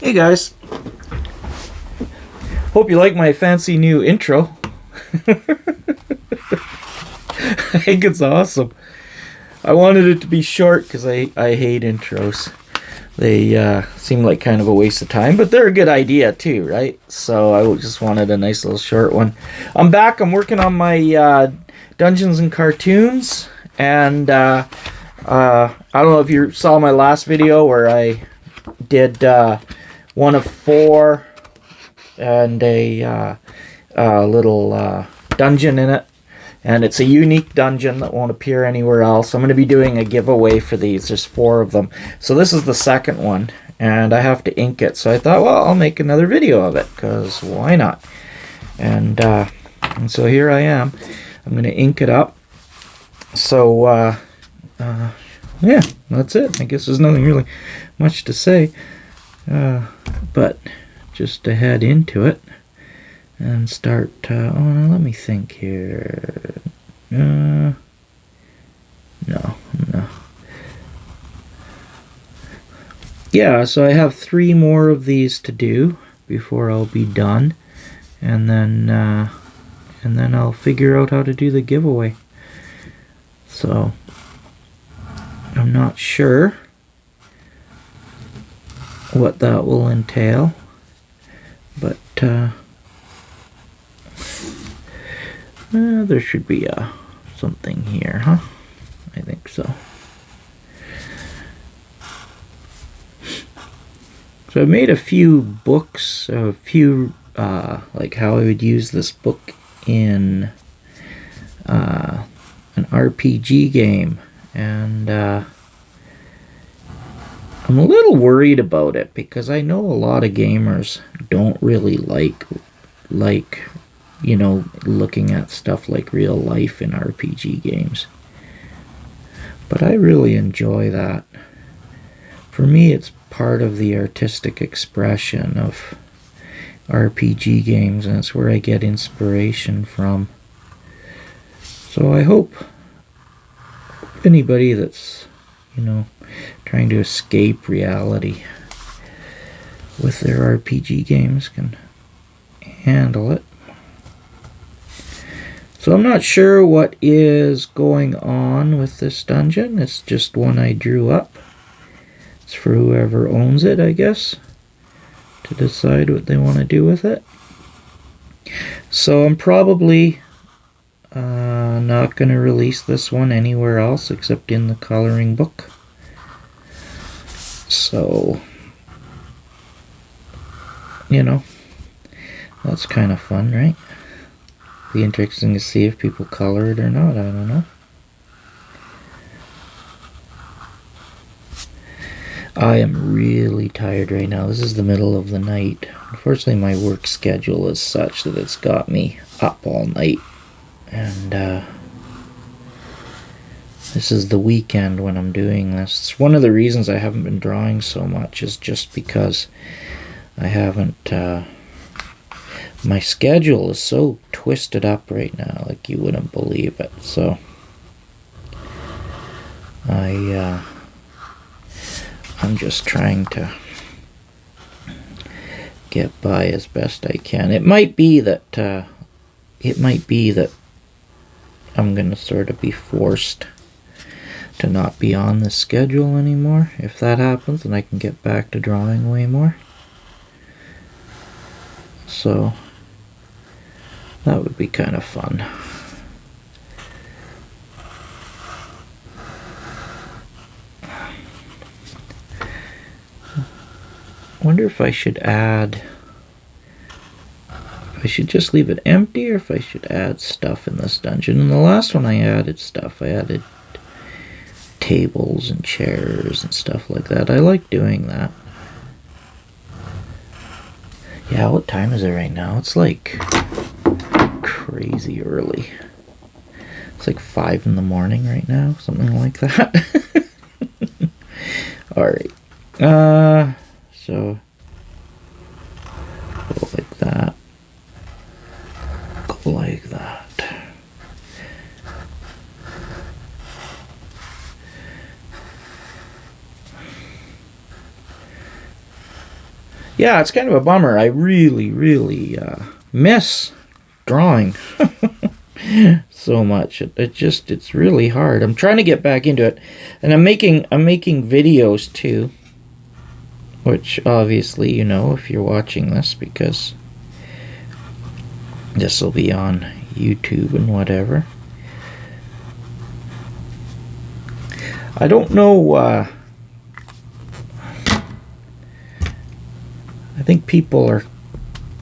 Hey guys, hope you like my fancy new intro. I think it's awesome. I wanted it to be short because I hate intros. They seem like kind of a waste of time, but they're a good idea too, right? So I just wanted a nice little short one. I'm back. I'm working on my Dungeons and Cartoons, and I don't know if you saw my last video where I did one of four and a little dungeon in it. And it's a unique dungeon that won't appear anywhere else. I'm going to be doing a giveaway for these. There's 4 of them. So this is the second one, and I have to ink it. So I thought, well, I'll make another video of it, because why not? And so here I am. I'm going to ink it up. So, yeah, that's it. I guess there's nothing really much to say. But just to head into it and start, oh, let me think here. No. Yeah, so I have 3 more of these to do before I'll be done, and then I'll figure out how to do the giveaway. So I'm not sure what that will entail, but there should be something here, huh? I think so. So I've made a few books, like how I would use this book in an RPG game, and I'm a little worried about it because I know a lot of gamers don't really like looking at stuff like real life in RPG games. But I really enjoy that. For me, it's part of the artistic expression of RPG games, and it's where I get inspiration from. So I hope anybody that's, trying to escape reality with their RPG games can handle it. So I'm not sure what is going on with this dungeon. It's just one I drew up. It's for whoever owns it, I guess, to decide what they want to do with it. So I'm probably not going to release this one anywhere else except in the coloring book. So, that's kind of fun, right? Be interesting to see if people color it or not. I don't know. I am really tired right now. This is the middle of the night. Unfortunately, my work schedule is such that it's got me up all night. And this is the weekend when I'm doing this. It's one of the reasons I haven't been drawing so much, is just because I haven't... my schedule is so twisted up right now, like you wouldn't believe it. So I'm just trying to get by as best I can. It might be that I'm gonna sort of be forced to not be on the schedule anymore. If that happens, then I can get back to drawing way more. So that would be kind of fun. Wonder if I should add... if I should just leave it empty, or if I should add stuff in this dungeon. In the last one I added stuff. I added tables and chairs and stuff like that. I like doing that. Yeah, what time is it right now? It's like crazy early. It's like 5 in the morning right now, something like that. Alright. So go like that. Go like that. Yeah, it's kind of a bummer. I really, really miss drawing so much. It's really hard. I'm trying to get back into it, and I'm making videos too, which obviously you know if you're watching this, because this will be on YouTube and whatever. I don't know. I think people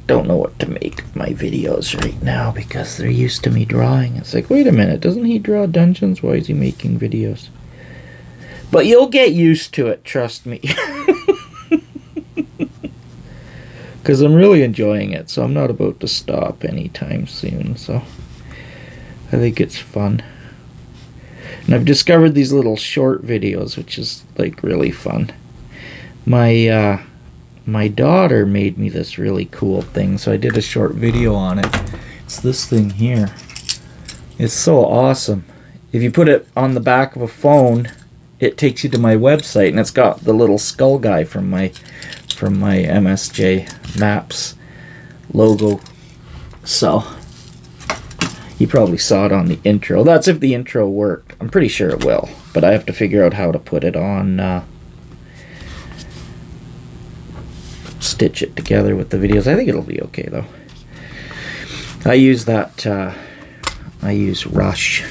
don't know what to make of my videos right now because they're used to me drawing. It's like, wait a minute, doesn't he draw dungeons? Why is he making videos? But you'll get used to it, trust me. Because I'm really enjoying it, so I'm not about to stop anytime soon. So I think it's fun. And I've discovered these little short videos, which is like really fun. My daughter made me this really cool thing, so I did a short video on it. It's this thing here. It's so awesome. If you put it on the back of a phone, it takes you to my website, and it's got the little skull guy from my MSJ Maps logo. So you probably saw it on the intro. That's if the intro worked. I'm pretty sure it will, but I have to figure out how to put it on. Stitch it together with the videos. I think it'll be okay though. I use that I use Rush,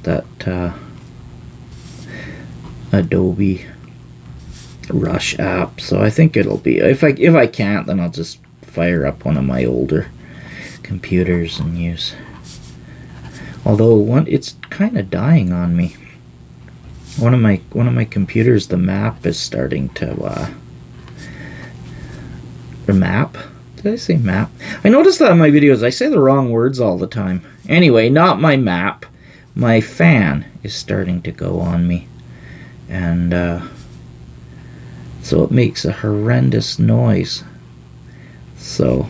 that Adobe Rush app, so I think it'll be, if I can't, then I'll just fire up one of my older computers and use, although it's kind of dying on me. One of my computers, the map is starting to map? Did I say map? I noticed that in my videos I say the wrong words all the time. Anyway, not my map. My fan is starting to go on me. And so it makes a horrendous noise. So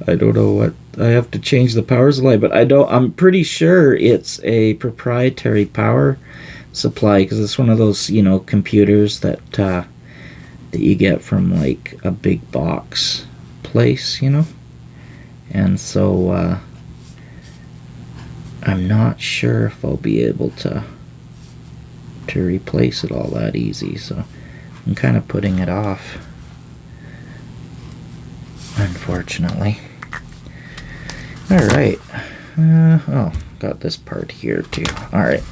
I don't know what, I have to change the power supply, but I'm pretty sure it's a proprietary power supply, because it's one of those, you know, computers that you get from like a big box place, you know. And so I'm not sure if I'll be able to replace it all that easy, so I'm kind of putting it off, unfortunately. Alright. Oh, got this part here too. Alright.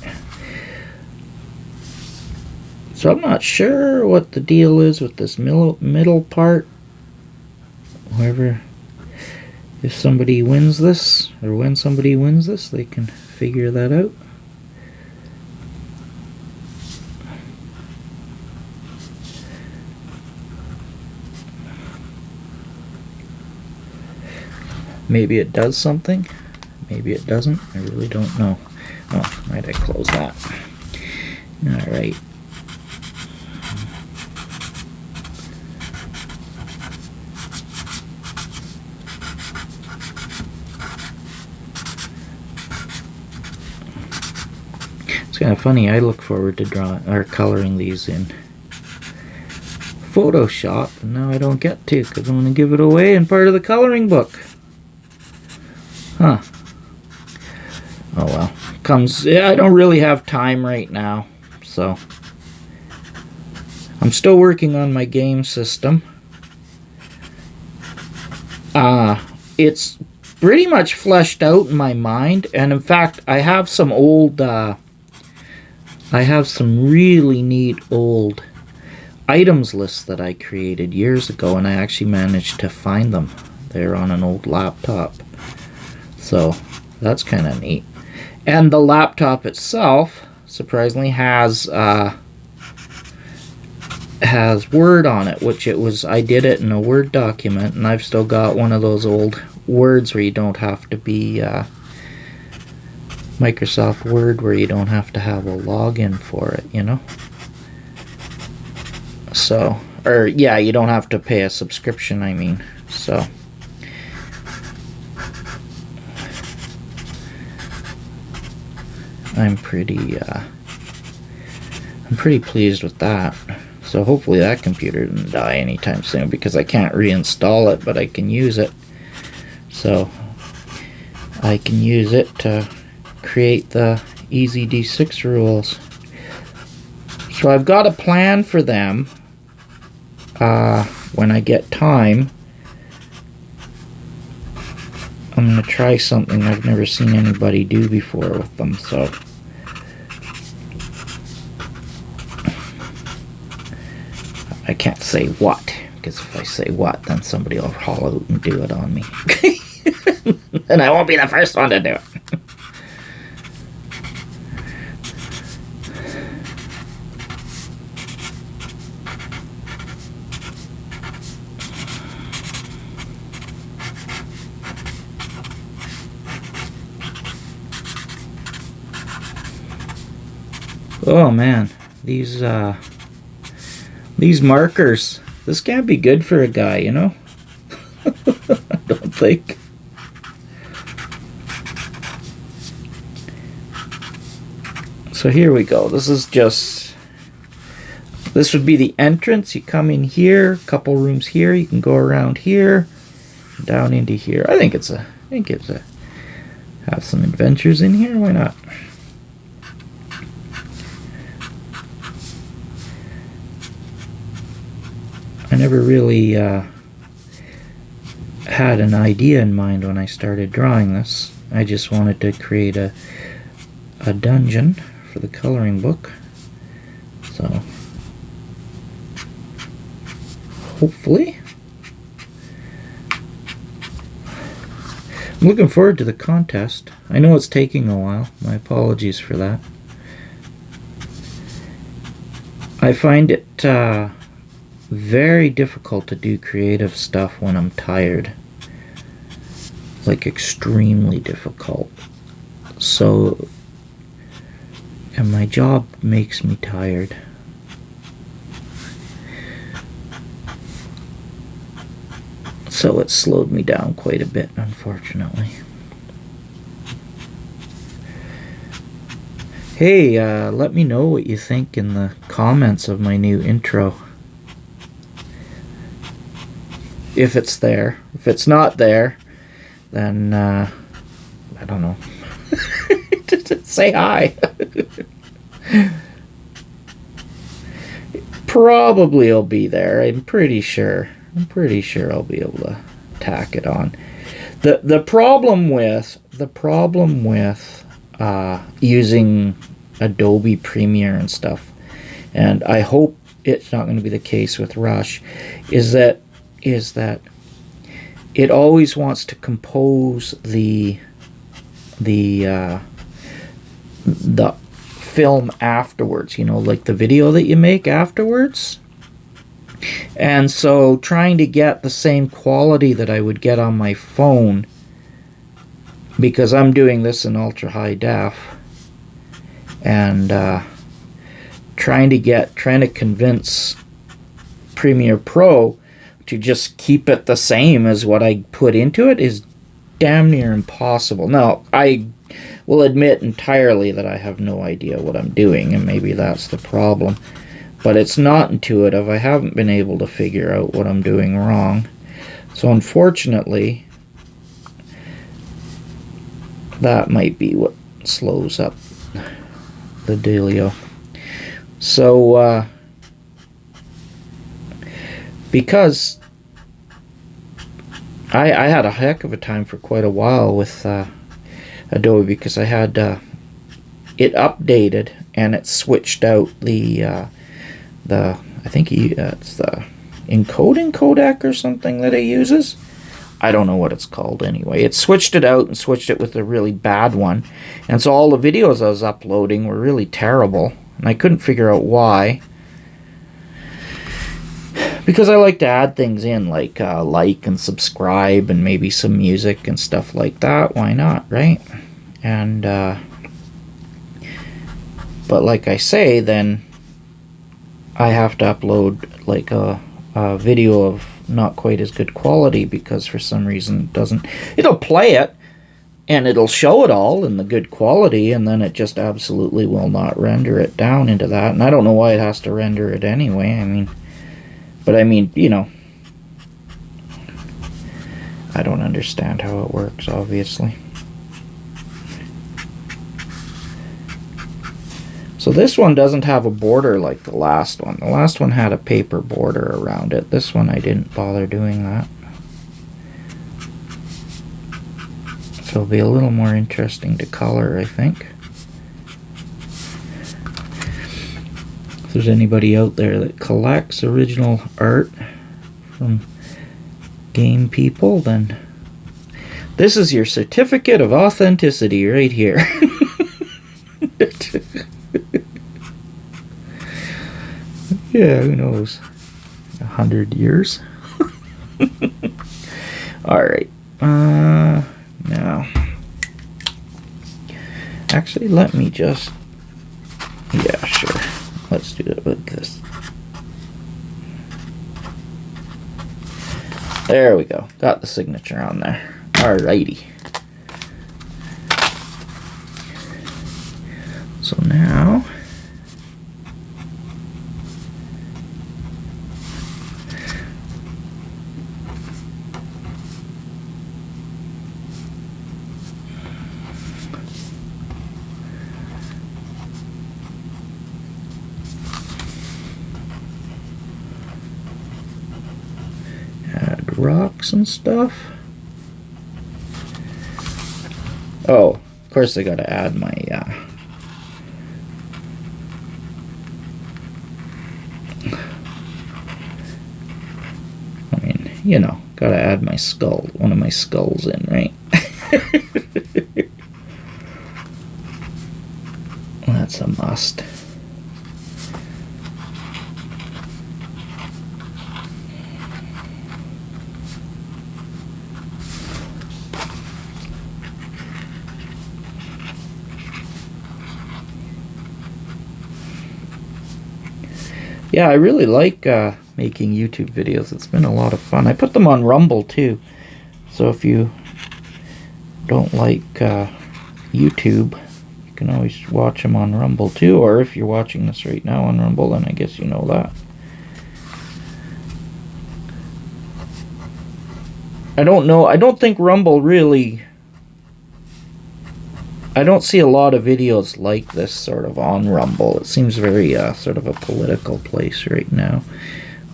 So I'm not sure what the deal is with this middle part. However, if somebody wins this, or when somebody wins this, they can figure that out. Maybe it does something, maybe it doesn't, I really don't know. Oh, might I close that? Alright. It's kind of funny, I look forward to drawing or coloring these in Photoshop, and now I don't get to because I'm going to give it away in part of the coloring book. Huh. Oh well. I don't really have time right now, so I'm still working on my game system. It's pretty much fleshed out in my mind, and in fact I have some old I have some really neat old items lists that I created years ago, and I actually managed to find them. They're on an old laptop. So that's kind of neat. And the laptop itself, surprisingly, has Word on it, which I did it in a Word document, and I've still got one of those old Words where you don't have to be Microsoft Word, where you don't have to have a login for it, you know. So, or yeah, you don't have to pay a subscription, I mean. So I'm pretty pleased with that. So So hopefully that computer doesn't die anytime soon, because I can't reinstall it, but I can use it. So I can use it to create the easy D6 rules. So I've got a plan for them when I get time. I'm going to try something I've never seen anybody do before with them, so I can't say what, because if I say what, then somebody will haul out and do it on me. And I won't be the first one to do it. Oh man, these markers, this can't be good for a guy, you know? I don't think. So here we go. This would be the entrance. You come in here, a couple rooms here, you can go around here, down into here. I think it's have some adventures in here, why not? I never really had an idea in mind when I started drawing this. I just wanted to create a dungeon for the coloring book. So hopefully. I'm looking forward to the contest. I know it's taking a while. My apologies for that. I find it very difficult to do creative stuff when I'm tired. Like extremely difficult. So, and my job makes me tired. So it slowed me down quite a bit, unfortunately. Hey, let me know what you think in the comments of my new intro. If it's there. If it's not there, then, I don't know. Say hi. Probably it'll be there. I'm pretty sure I'll be able to tack it on. The problem with using Adobe Premiere and stuff, and I hope it's not going to be the case with Rush, is that it always wants to compose the film afterwards, you know, like the video that you make afterwards. And so trying to get the same quality that I would get on my phone, because I'm doing this in ultra high def, and trying to convince Premiere Pro to just keep it the same as what I put into it is damn near impossible. Now, I will admit entirely that I have no idea what I'm doing, and maybe that's the problem. But it's not intuitive. I haven't been able to figure out what I'm doing wrong. So unfortunately, that might be what slows up the dealio. So, because I had a heck of a time for quite a while with Adobe, because I had it updated and it switched out the I think it's the encoding codec or something that it uses. I don't know what it's called anyway. It switched it out and switched it with a really bad one, and so all the videos I was uploading were really terrible, and I couldn't figure out why. Because I like to add things in, like and subscribe and maybe some music and stuff like that. Why not, right? And but like I say, then I have to upload like a video of not quite as good quality, because for some reason it'll play it, and it'll show it all in the good quality, and then it just absolutely will not render it down into that. And I don't know why it has to render it anyway. I mean, but I mean, you know, I don't understand how it works, obviously. So this one doesn't have a border like the last one. The last one had a paper border around it. This one I didn't bother doing that. So it'll be a little more interesting to color, I think. If there's anybody out there that collects original art from game people, then this is your certificate of authenticity right here. Yeah, who knows? 100 years. Alright. Now, actually, let me just, yeah, sure. Let's do it with this. There we go. Got the signature on there. Alrighty. So now, add rocks and stuff. Oh, of course I gotta add my I mean, you know, gotta add my skull, one of my skulls in, right? That's a must. Yeah, I really like making YouTube videos. It's been a lot of fun. I put them on Rumble too. So if you don't like YouTube, you can always watch them on Rumble too. Or if you're watching this right now on Rumble, then I guess you know that. I don't know. I don't think Rumble really... I don't see a lot of videos like this sort of on Rumble. It seems very sort of a political place right now.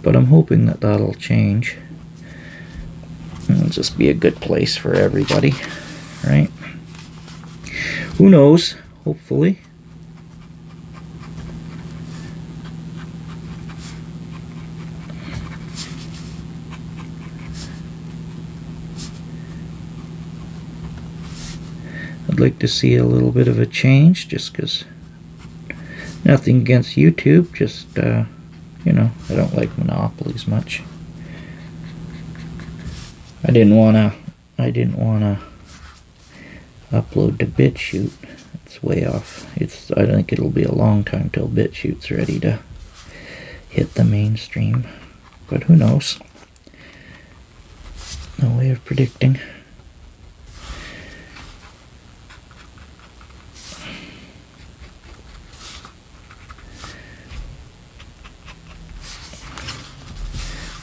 But I'm hoping that that'll change. It'll just be a good place for everybody, right? Who knows? Hopefully. I'd like to see a little bit of a change, just because nothing against YouTube, just you know, I don't like monopolies much. I didn't wanna upload to BitChute. It's way off. I think it'll be a long time till BitChute's ready to hit the mainstream, but who knows? No way of predicting.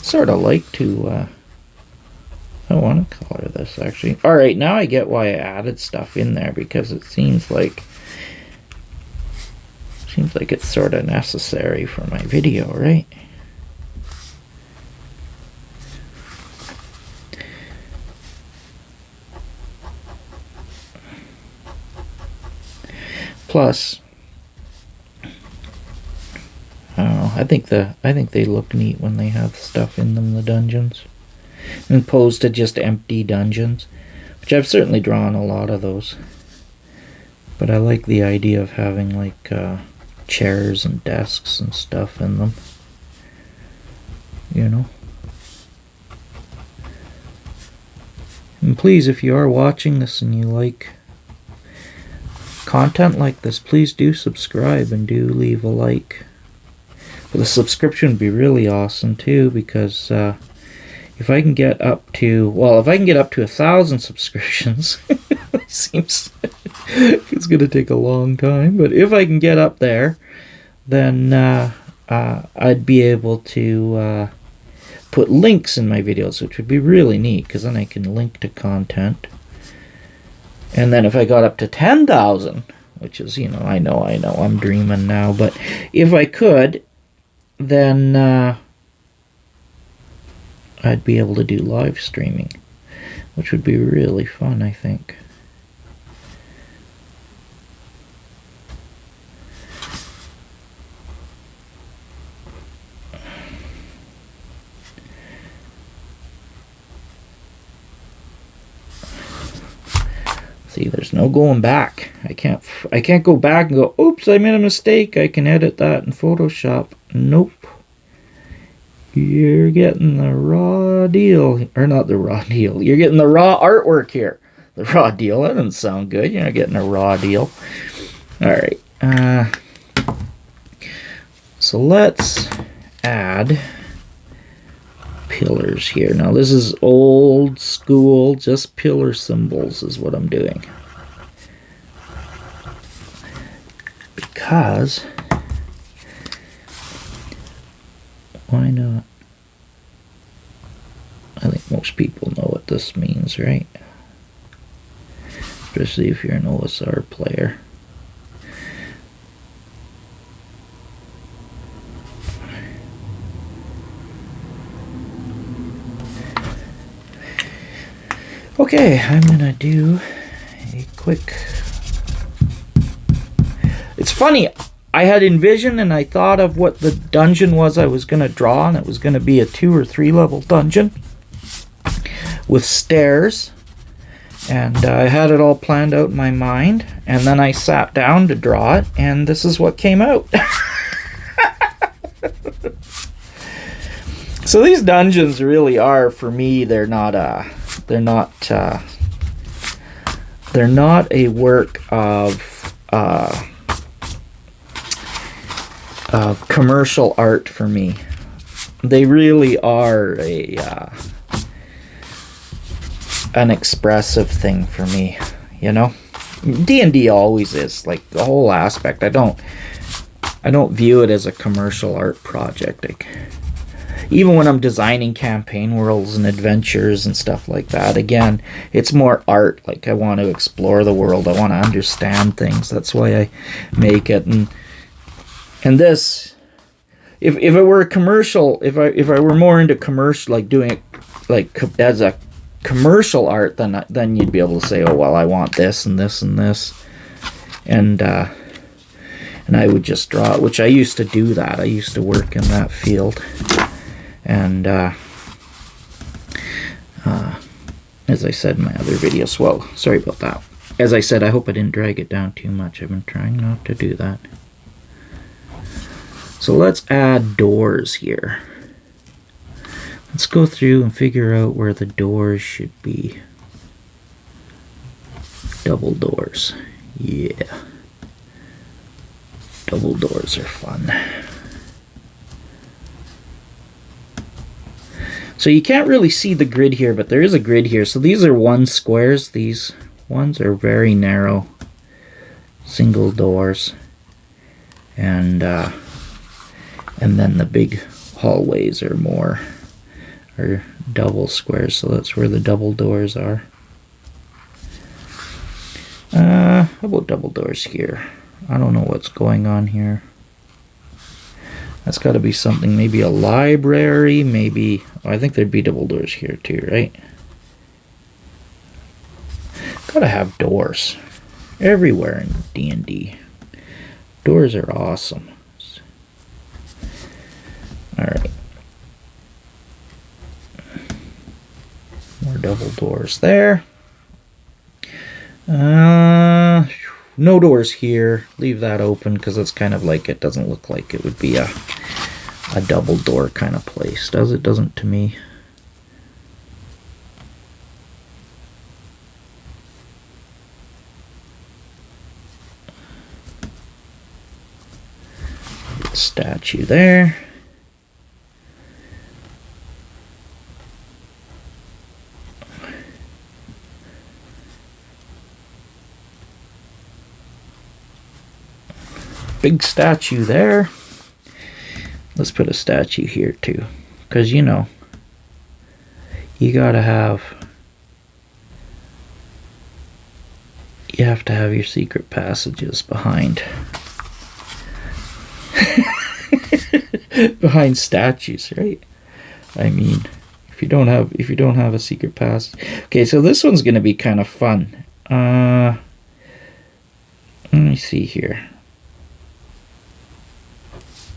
Sort of like to I want to color this actually. Alright, now I get why I added stuff in there, because it seems like it's sort of necessary for my video, right? Plus, I think they look neat when they have stuff in them, the dungeons, as opposed to just empty dungeons, which I've certainly drawn a lot of those. But I like the idea of having like chairs and desks and stuff in them, you know. And please, if you are watching this and you like content like this, please do subscribe and do leave a like. But the subscription would be really awesome too, because if I can get up to 1,000 subscriptions, Seems it's going to take a long time, but if I can get up there, then I'd be able to put links in my videos, which would be really neat, because then I can link to content. And then if I got up to 10,000, which is, I know, I'm dreaming now, but if I could, then I'd be able to do live streaming, which would be really fun, I think. See, there's no going back. I can't go back and go, oops, I made a mistake. I can edit that in Photoshop. Nope. You're getting the raw deal. Or not the raw deal. You're getting the raw artwork here. The raw deal. That doesn't sound good. You're not getting a raw deal. Alright. So let's add pillars here. Now this is old school, just pillar symbols is what I'm doing. Because why not? I think most people know what this means, right? Especially if you're an OSR player. Okay, I'm gonna do a quick... It's funny, I had envisioned and I thought of what the dungeon was I was gonna draw, and it was gonna be a 2 or 3 level dungeon with stairs, and I had it all planned out in my mind, and then I sat down to draw it, and this is what came out. So these dungeons really are, for me, they're not a work of commercial art for me. They really are an expressive thing for me, D&D always is, like, the whole aspect. I don't view it as a commercial art project. Even when I'm designing campaign worlds and adventures and stuff like that, again, it's more art. Like, I want to explore the world. I want to understand things. That's why I make it. And this, if it were a commercial, if I were more into commercial, like doing it like as a commercial art, then you'd be able to say, oh well, I want this and this and this, and I would just draw it. Which I used to do that. I used to work in that field. And as I said in my other videos, well, sorry about that. As I said, I hope I didn't drag it down too much. I've been trying not to do that. So let's add doors here. Let's go through and figure out where the doors should be. Double doors. Yeah. Double doors are fun. So you can't really see the grid here, but there is a grid here. So these are 1 squares. These ones are very narrow, single doors, and then the big hallways are double squares. So that's where the double doors are. How about double doors here? I don't know what's going on here. That's got to be something, maybe a library, maybe... Oh, I think there'd be double doors here too, right? Gotta have doors everywhere in D&D. Doors are awesome. Alright. More double doors there. No doors here. Leave that open because it's kind of like, it doesn't look like it would be a double door kind of place. Does it? Doesn't to me. Statue there. big statue there. Let's put a statue here too, because you know, you have to have your secret passages behind behind statues, right? I mean, if you don't have a secret passage. Okay, so this one's gonna be kind of fun. Let me see here.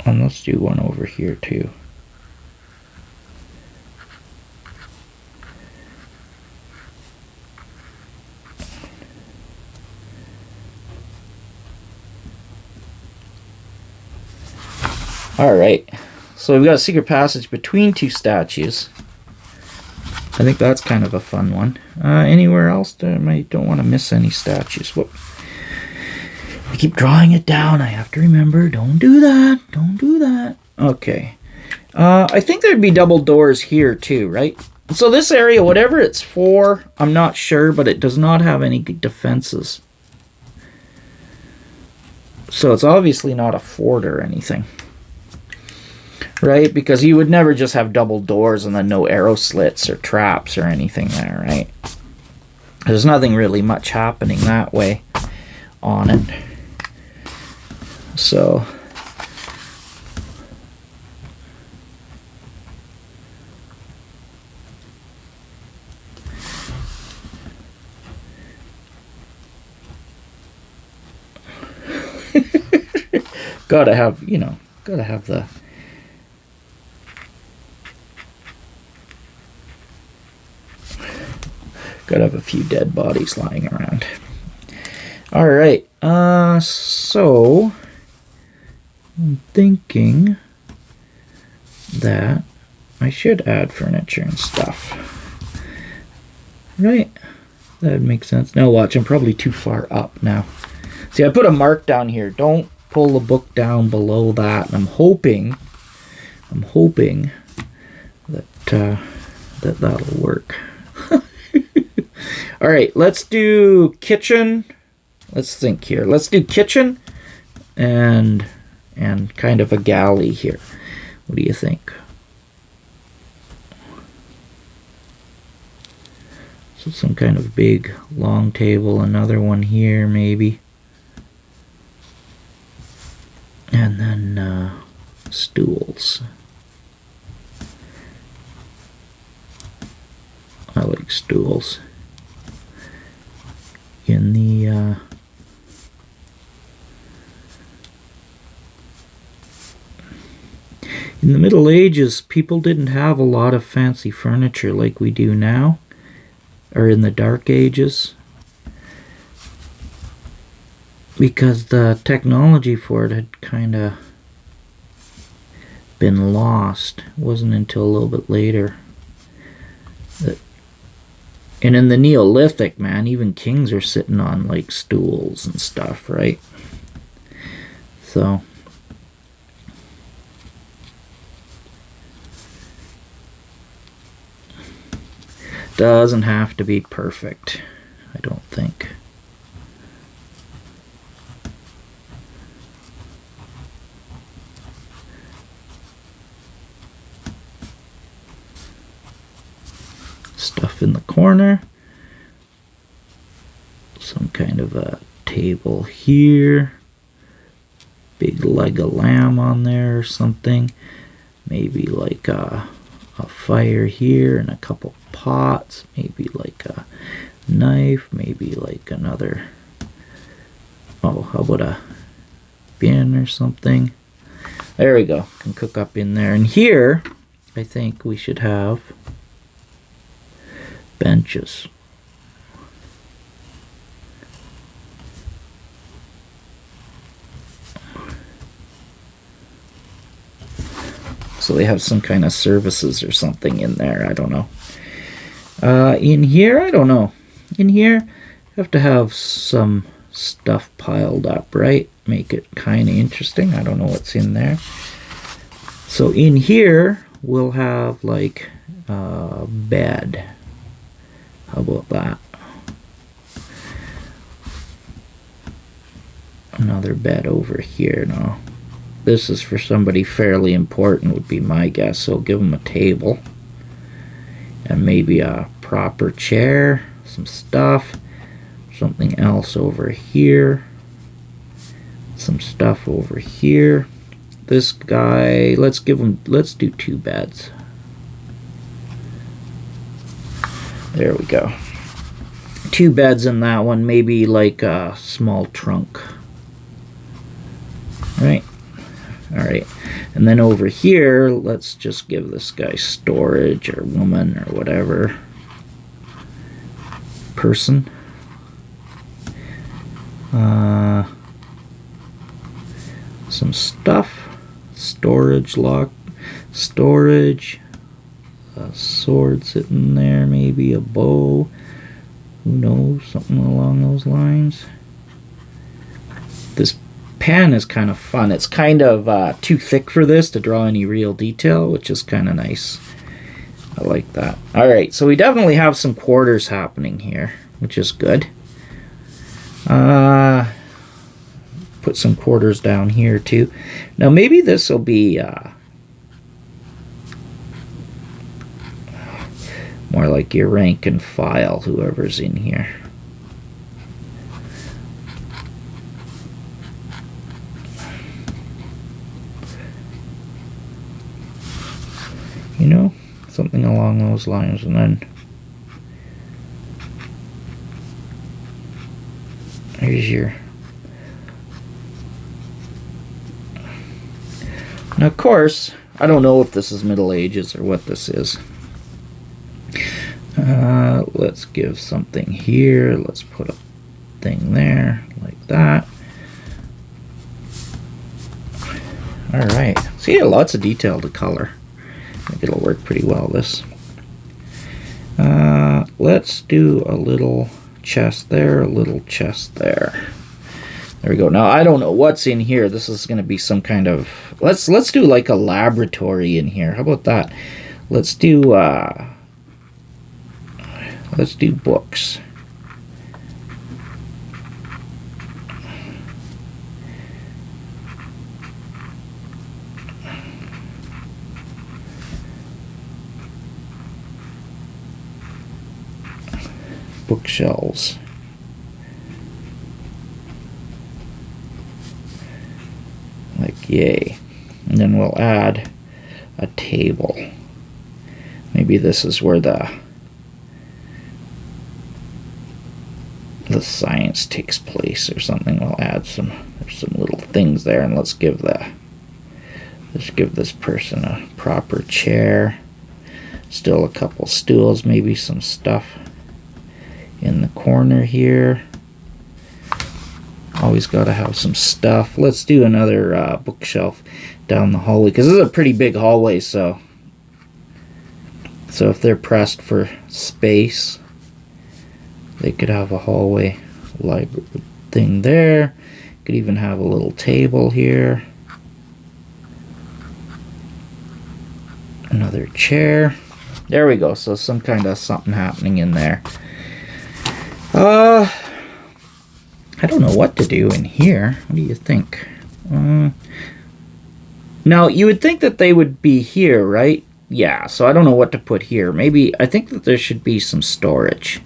And let's do one over here too. Alright, so we've got a secret passage between two statues. I think that's kind of a fun one. Anywhere else? I don't want to miss any statues. Whoop. I keep drawing it down. I have to remember, don't do that. Don't do that. Okay. I think there'd be double doors here too, right? So this area, whatever it's for, I'm not sure, but it does not have any defenses. So it's obviously not a fort or anything. Right? Because you would never just have double doors and then no arrow slits or traps or anything there, right? There's nothing really much happening that way on it. So gotta have the gotta have a few dead bodies lying around. Alright, so I'm thinking that I should add furniture and stuff. Right? That would make sense. Now watch, I'm probably too far up now. See, I put a mark down here. Don't pull the book down below that. And I'm hoping that that'll work. Alright, let's do kitchen. Let's think here. Let's do kitchen and kind of a galley here. What do you think? So some kind of big long table, another one here maybe. And then stools. I like stools. In the Middle Ages, people didn't have a lot of fancy furniture like we do now, or in the Dark Ages, because the technology for it had kind of been lost. It wasn't until a little bit later that. And in the Neolithic, man, even kings are sitting on like stools and stuff, right? So doesn't have to be perfect, I don't think. Stuff in the corner. Some kind of a table here. Big leg of lamb on there or something. Maybe like a fire here and a couple pots. Maybe like a knife. Maybe like another. Oh, how about a bin or something? There we go. Can cook up in there. And here, I think we should have benches. So they have some kind of services or something in there. I don't know. In here, I don't know. In here, you have to have some stuff piled up, right? Make it kind of interesting. I don't know what's in there. So in here, we'll have like a bed. How about that? Another bed over here. No, this is for somebody fairly important, would be my guess. So give them a table and maybe a proper chair, some stuff, something else over here, some stuff over here. This guy, let's do 2 beds. There we go. 2 beds in that one, maybe like a small trunk. Right? Alright. And then over here, let's just give this guy storage, or woman, or whatever. Person. Some stuff. Storage lock. Storage. A sword sitting there, maybe a bow. Who knows? Something along those lines. This pen is kind of fun. It's kind of too thick for this to draw any real detail, which is kind of nice. I like that. Alright, so we definitely have some quarters happening here, which is good. Put some quarters down here too. Now maybe this will be more like your rank and file, whoever's in here. You know, something along those lines. And then here's your... Now, of course, I don't know if this is Middle Ages or what this is. Let's give something here. Let's put a thing there, like that. Alright. See, lots of detail to color. I think it'll work pretty well, this. Let's do a little chest there, a little chest there. There we go. Now, I don't know what's in here. This is going to be some kind of... Let's do like a laboratory in here. How about that? Let's do books. Bookshelves. Like yay. And then we'll add a table. Maybe this is where the science takes place or something. We'll add some little things there, and let's give this person a proper chair. Still a couple stools, maybe some stuff in the corner here. Always got to have some stuff. Let's do another bookshelf down the hallway, because this is a pretty big hallway, so if they're pressed for space, they could have a hallway library thing there. Could even have a little table here. Another chair. There we go. So some kind of something happening in there. I don't know what to do in here. What do you think? Now, you would think that they would be here, right? Yeah, so I don't know what to put here. Maybe, I think that there should be some storage.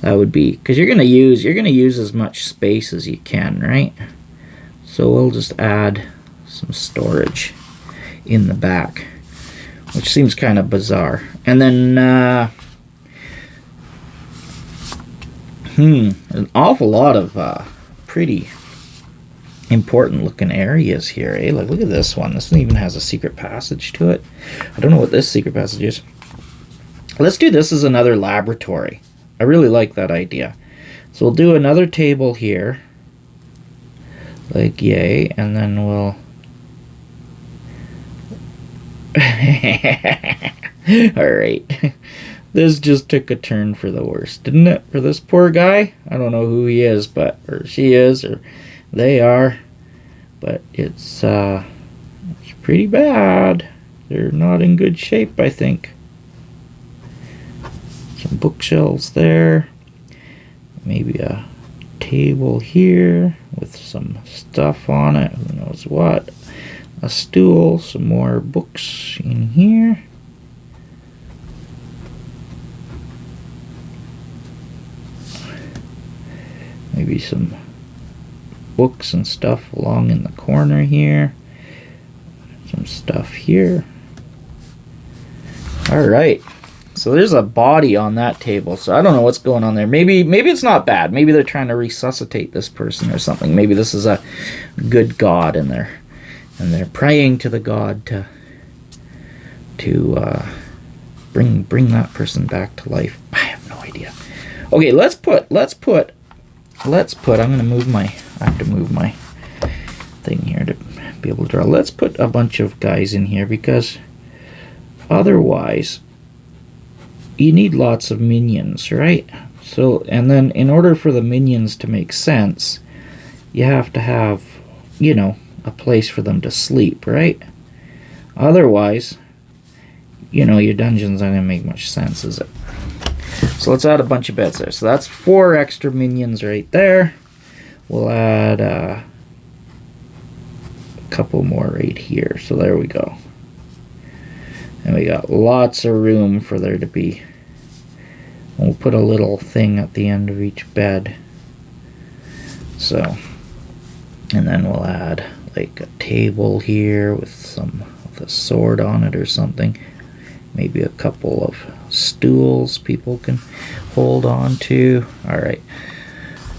That would be, because you're gonna use as much space as you can, right? So we'll just add some storage in the back, which seems kind of bizarre. And then an awful lot of pretty important looking areas here, eh? Like, look at this one. This one even has a secret passage to it. I don't know what this secret passage is. Let's do this as another laboratory. I really like that idea. So we'll do another table here. Like, yay. And then we'll... Alright. This just took a turn for the worse, didn't it? For this poor guy? I don't know who he is, but... Or she is, or they are. But it's pretty bad. They're not in good shape, I think. Some bookshelves there. Maybe a table here with some stuff on it, who knows what. A stool, some more books in here. Maybe some books and stuff along in the corner here. Some stuff here. Alright. So there's a body on that table. So I don't know what's going on there. Maybe it's not bad. Maybe they're trying to resuscitate this person or something. Maybe this is a good god and they're praying to the god to bring that person back to life. I have no idea. Okay, let's put I'm gonna move my I have to move my thing here to be able to draw. Let's put a bunch of guys in here because otherwise you need lots of minions, right? So, and then in order for the minions to make sense, you have to have, you know, a place for them to sleep, right? Otherwise, you know, your dungeon's not going to make much sense, is it? So let's add a bunch of beds there. So that's 4 extra minions right there. We'll add a couple more right here. So there we go. And we got lots of room for there to be. We'll put a little thing at the end of each bed. So, and then we'll add like a table here with a sword on it or something. Maybe a couple of stools people can hold on to. Alright.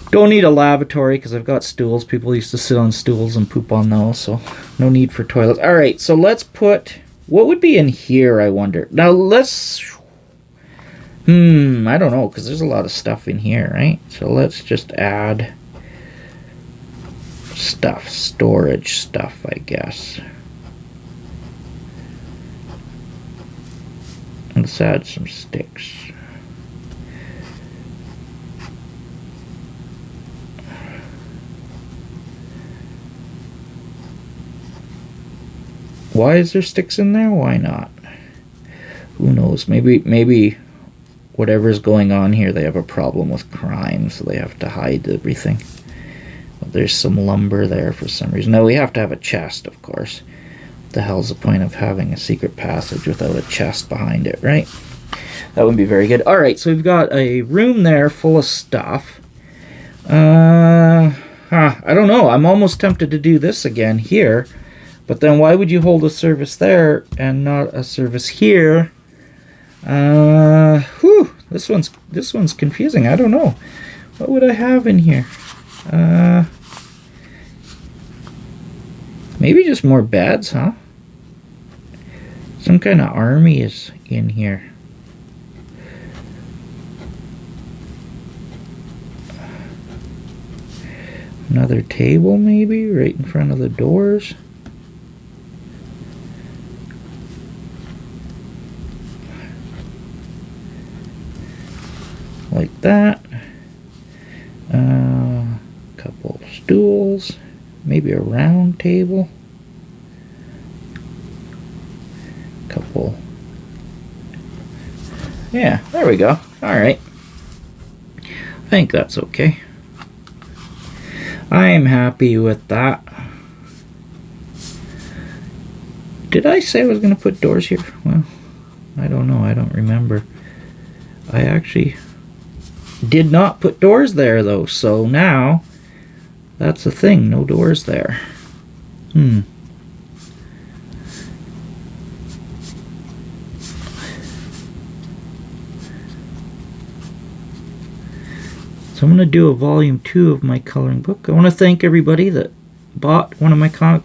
Don't need a lavatory because I've got stools. People used to sit on stools and poop on those, so no need for toilets. Alright, so let's put... What would be in here, I wonder? Now, let's... I don't know, because there's a lot of stuff in here, right? So let's just add stuff, storage stuff, I guess. Let's add some sticks. Why is there sticks in there? Why not? Who knows? Maybe whatever's going on here, they have a problem with crime, so they have to hide everything. But there's some lumber there for some reason. Now we have to have a chest, of course. What the hell's the point of having a secret passage without a chest behind it, right? That wouldn't be very good. Alright, so we've got a room there full of stuff. I don't know. I'm almost tempted to do this again here. But then why would you hold a service there and not a service here? This one's confusing. I don't know. What would I have in here? Maybe just more beds, huh? Some kind of army is in here. Another table maybe right in front of the doors. Like that. Couple stools. Maybe a round table. Couple. Yeah, there we go. Alright. I think that's okay. I am happy with that. Did I say I was going to put doors here? Well, I don't know. I don't remember. I actually did not put doors there, though. So now, that's the thing. No doors there. So I'm going to do a volume 2 of my coloring book. I want to thank everybody that bought one of my comic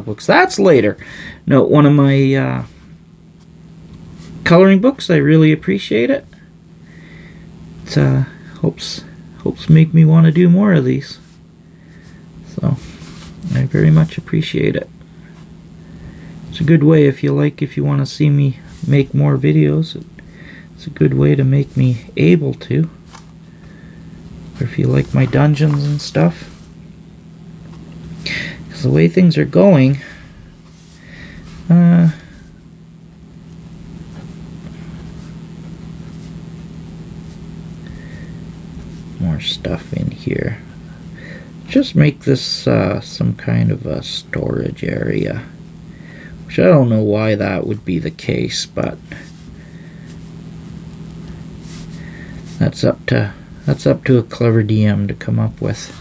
books. That's later. No, one of my coloring books. I really appreciate it. It helps make me want to do more of these. So I very much appreciate it. It's a good way if you want to see me make more videos. It's a good way to make me able to. Or if you like my dungeons and stuff. Because the way things are going, stuff in here. Just make this some kind of a storage area. Which I don't know why that would be the case, but that's up to a clever DM to come up with.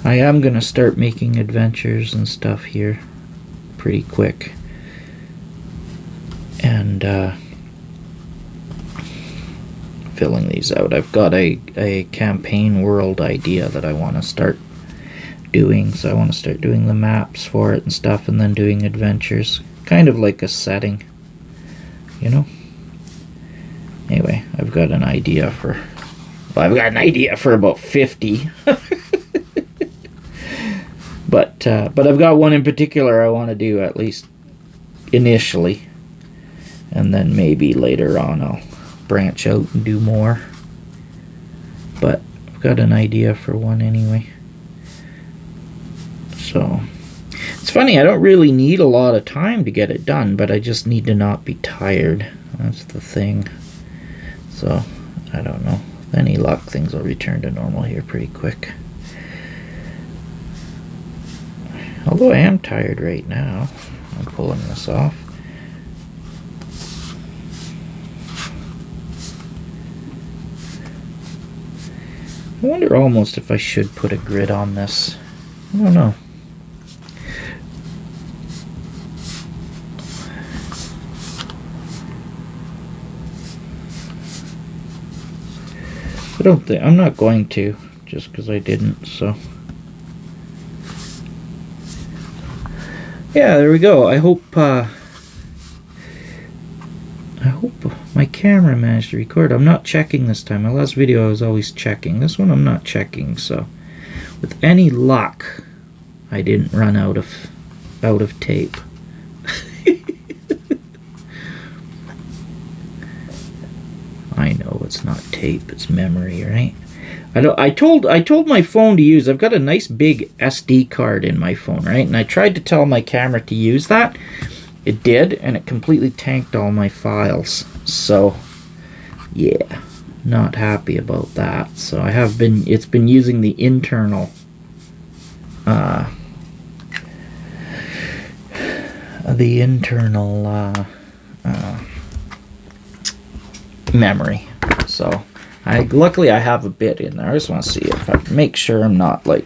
I am gonna start making adventures and stuff here pretty quick, and filling these out. I've got a campaign world idea that I want to start doing, so I want to start doing the maps for it and stuff, and then doing adventures, kind of like a setting, you know. Anyway, I've got an idea for about 50. but I've got one in particular I want to do, at least initially, and then maybe later on I'll branch out and do more. But I've got an idea for one anyway. So it's funny, I don't really need a lot of time to get it done, but I just need to not be tired. That's the thing. So I don't know. With any luck, things will return to normal here pretty quick. Although I am tired right now. I'm pulling this off. I wonder almost if I should put a grid on this. I don't know. I'm not going to, just because I didn't, so. Yeah, there we go. I hope my camera managed to record. I'm not checking this time. My last video I was always checking. This one I'm not checking, so with any luck I didn't run out of tape. I know it's not tape, it's memory, right? I told my phone to use. I've got a nice big SD card in my phone, right? And I tried to tell my camera to use that. It did, and it completely tanked all my files. So, yeah, not happy about that. So it's been using the internal memory. So luckily I have a bit in there. I just want to see if I can make sure I'm not like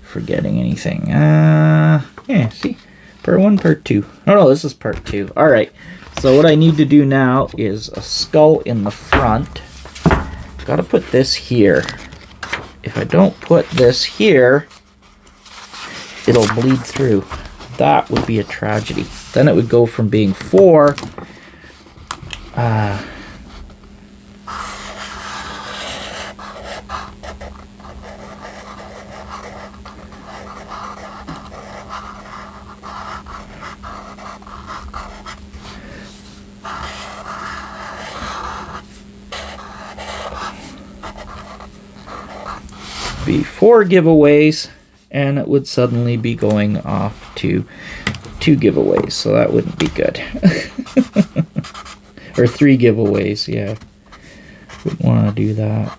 forgetting anything. Yeah, see, part 1, part 2. No, this is part 2. All right. So what I need to do now is a skull in the front. Got to put this here. If I don't put this here, it'll bleed through. That would be a tragedy. Then it would go from being 4 be 4 giveaways, and it would suddenly be going off to 2 giveaways, so that wouldn't be good. Or 3 giveaways, yeah. Wouldn't want to do that.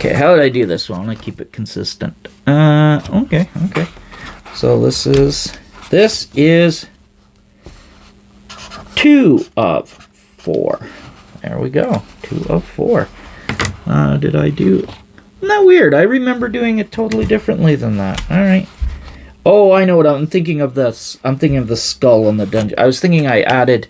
Okay, how did I do this one? I keep it consistent. Okay. So this is 2 of 4. There we go. 2 of 4. Did I do? Isn't that weird? I remember doing it totally differently than that. All right. Oh, I know what I'm thinking of. This. I'm thinking of the skull in the dungeon. I was thinking I added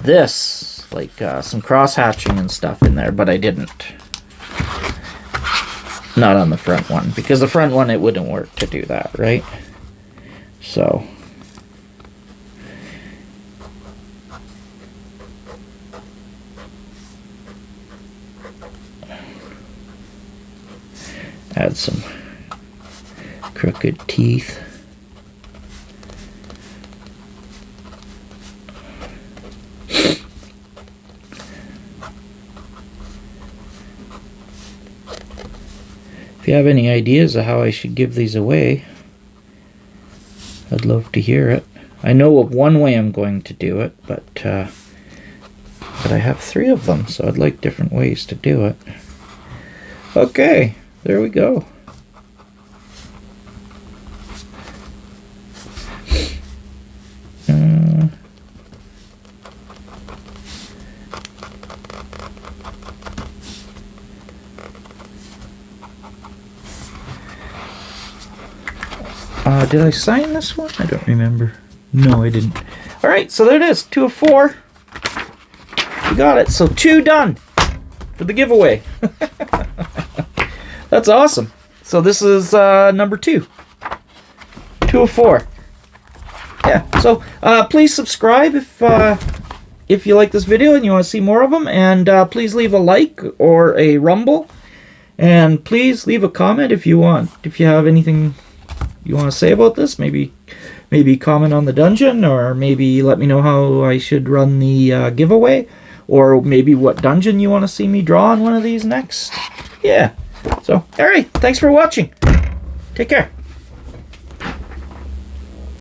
this. Like some cross-hatching and stuff in there, but I didn't. Not on the front one, because the front one, it wouldn't work to do that, right? So, Add some crooked teeth. If you have any ideas of how I should give these away, I'd love to hear it. I know of one way I'm going to do it, but I have 3 of them, so I'd like different ways to do it. Okay, there we go. Did I sign this one? I don't remember. No, I didn't. Alright, so there it is. 2 of 4. We got it. So 2 done for the giveaway. That's awesome. So this is number 2. 2 of 4. Yeah, so please subscribe if you like this video and you want to see more of them. And please leave a like or a rumble. And please leave a comment if you want. If you have anything you want to say about this, maybe comment on the dungeon, or maybe let me know how I should run the giveaway, or maybe what dungeon you want to see me draw on one of these next. Yeah. So, alright, thanks for watching. Take care.